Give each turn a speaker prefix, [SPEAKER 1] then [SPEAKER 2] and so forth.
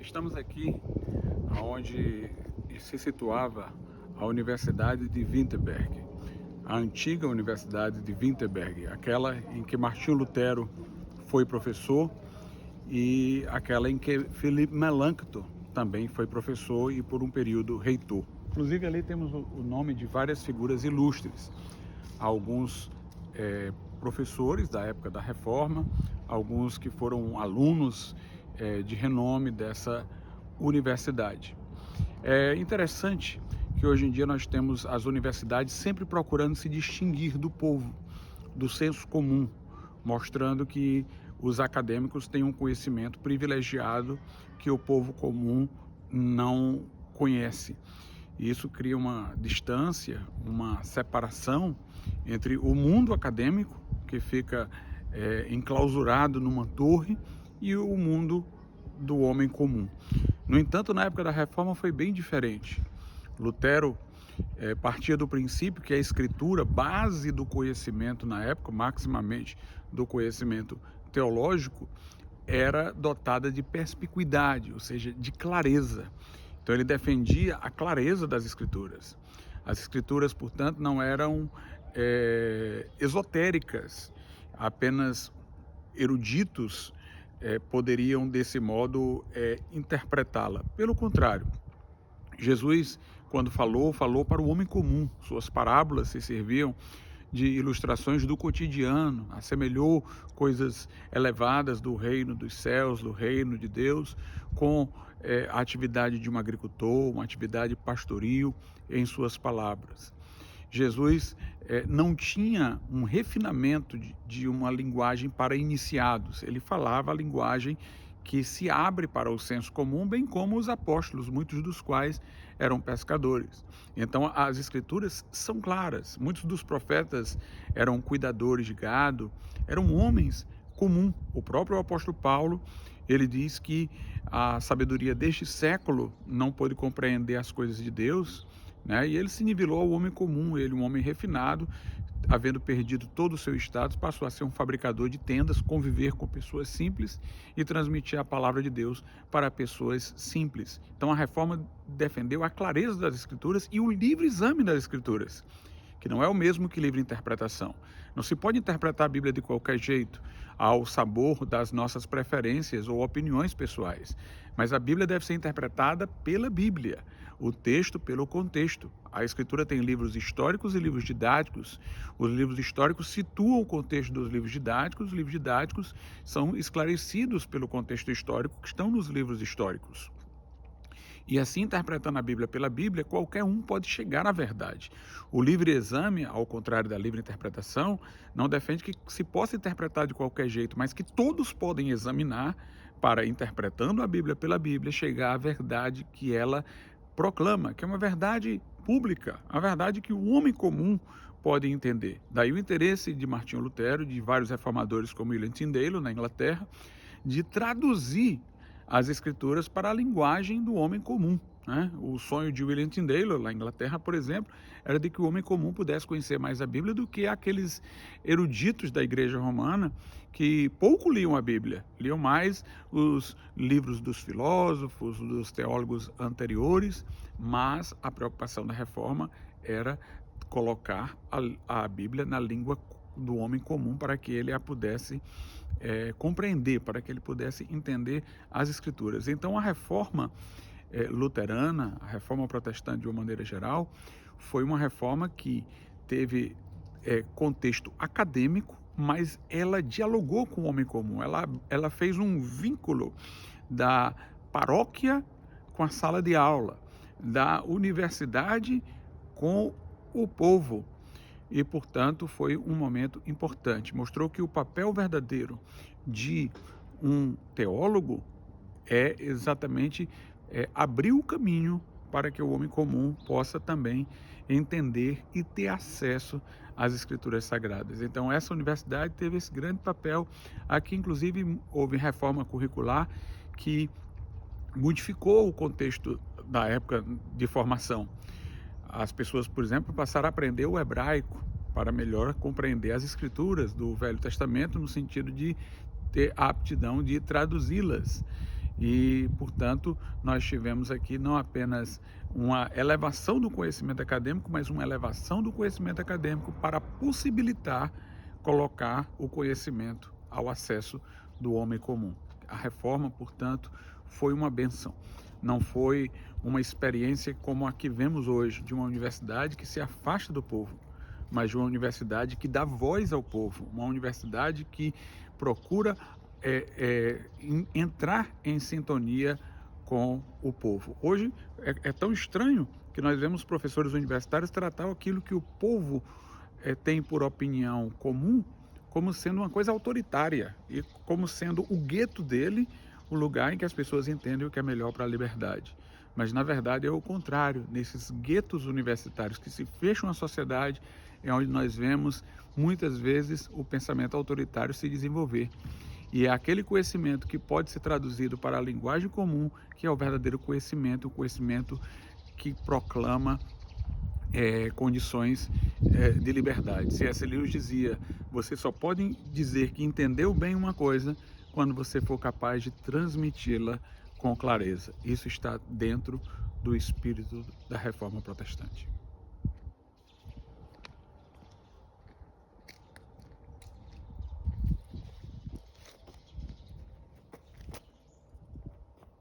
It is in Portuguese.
[SPEAKER 1] Estamos aqui onde se situava a Universidade de Wittenberg, a antiga Universidade de Wittenberg, aquela em que Martinho Lutero foi professor e aquela em que Philippe Melanchthon também foi professor e por um período reitor. Inclusive ali temos o nome de várias figuras ilustres, alguns professores da época da Reforma, alguns que foram alunos de renome dessa universidade. É interessante que hoje em dia nós temos as universidades sempre procurando se distinguir do povo, do senso comum, mostrando que os acadêmicos têm um conhecimento privilegiado que o povo comum não conhece. E isso cria uma distância, uma separação entre o mundo acadêmico, que fica enclausurado numa torre, e o mundo do homem comum. No entanto, na época da Reforma foi bem diferente. Lutero partia do princípio que a escritura, base do conhecimento na época, maximamente do conhecimento teológico, era dotada de perspicuidade, ou seja, de clareza. Então ele defendia a clareza das escrituras. As escrituras, portanto, não eram esotéricas, apenas eruditos poderiam, desse modo, interpretá-la. Pelo contrário, Jesus, quando falou para o homem comum. Suas parábolas se serviam de ilustrações do cotidiano, assemelhou coisas elevadas do reino dos céus, do reino de Deus, com a atividade de um agricultor, uma atividade pastoril em suas palavras. Jesus não tinha um refinamento de uma linguagem para iniciados, ele falava a linguagem que se abre para o senso comum, bem como os apóstolos, muitos dos quais eram pescadores. Então as escrituras são claras, muitos dos profetas eram cuidadores de gado, eram homens comuns. O próprio apóstolo Paulo, ele diz que a sabedoria deste século não pôde compreender as coisas de Deus, né? E ele se nivelou ao homem comum, ele, um homem refinado, havendo perdido todo o seu status, passou a ser um fabricador de tendas, conviver com pessoas simples e transmitir a palavra de Deus para pessoas simples. Então a Reforma defendeu a clareza das Escrituras e o livre exame das Escrituras, que não é o mesmo que livre interpretação. Não se pode interpretar a Bíblia de qualquer jeito, ao sabor das nossas preferências ou opiniões pessoais. Mas a Bíblia deve ser interpretada pela Bíblia, o texto pelo contexto. A Escritura tem livros históricos e livros didáticos. Os livros históricos situam o contexto dos livros didáticos, os livros didáticos são esclarecidos pelo contexto histórico que estão nos livros históricos. E assim, interpretando a Bíblia pela Bíblia, qualquer um pode chegar à verdade. O livre exame, ao contrário da livre interpretação, não defende que se possa interpretar de qualquer jeito, mas que todos podem examinar para, interpretando a Bíblia pela Bíblia, chegar à verdade que ela proclama, que é uma verdade pública, a verdade que o homem comum pode entender. Daí o interesse de Martinho Lutero, de vários reformadores como William Tyndale, na Inglaterra, de traduzir as escrituras para a linguagem do homem comum, né? O sonho de William Tyndale, lá na Inglaterra, por exemplo, era de que o homem comum pudesse conhecer mais a Bíblia do que aqueles eruditos da Igreja Romana que pouco liam a Bíblia, liam mais os livros dos filósofos, dos teólogos anteriores, mas a preocupação da Reforma era colocar a Bíblia na língua do homem comum para que ele a pudesse compreender, para que ele pudesse entender as Escrituras. Então a reforma luterana, a reforma protestante de uma maneira geral, foi uma reforma que teve contexto acadêmico, mas ela dialogou com o homem comum, ela fez um vínculo da paróquia com a sala de aula, da universidade com o povo. E, portanto, foi um momento importante. Mostrou que o papel verdadeiro de um teólogo é exatamente abrir o caminho para que o homem comum possa também entender e ter acesso às Escrituras Sagradas. Então, essa universidade teve esse grande papel. Aqui, inclusive, houve reforma curricular que modificou o contexto da época de formação. As pessoas, por exemplo, passaram a aprender o hebraico para melhor compreender as escrituras do Velho Testamento, no sentido de ter a aptidão de traduzi-las. E, portanto, nós tivemos aqui não apenas uma elevação do conhecimento acadêmico, mas uma elevação do conhecimento acadêmico para possibilitar colocar o conhecimento ao acesso do homem comum. A reforma, portanto, foi uma bênção. Não foi uma experiência como a que vemos hoje, de uma universidade que se afasta do povo, mas de uma universidade que dá voz ao povo, uma universidade que procura entrar em sintonia com o povo. Hoje é tão estranho que nós vemos professores universitários tratar aquilo que o povo tem por opinião comum como sendo uma coisa autoritária e como sendo o gueto dele, o lugar em que as pessoas entendem o que é melhor para a liberdade. Mas, na verdade, é o contrário. Nesses guetos universitários que se fecham à sociedade, é onde nós vemos, muitas vezes, o pensamento autoritário se desenvolver. E é aquele conhecimento que pode ser traduzido para a linguagem comum que é o verdadeiro conhecimento, o conhecimento que proclama condições de liberdade. C.S. Lewis dizia: você só pode dizer que entendeu bem uma coisa quando você for capaz de transmiti-la com clareza. Isso está dentro do espírito da Reforma Protestante.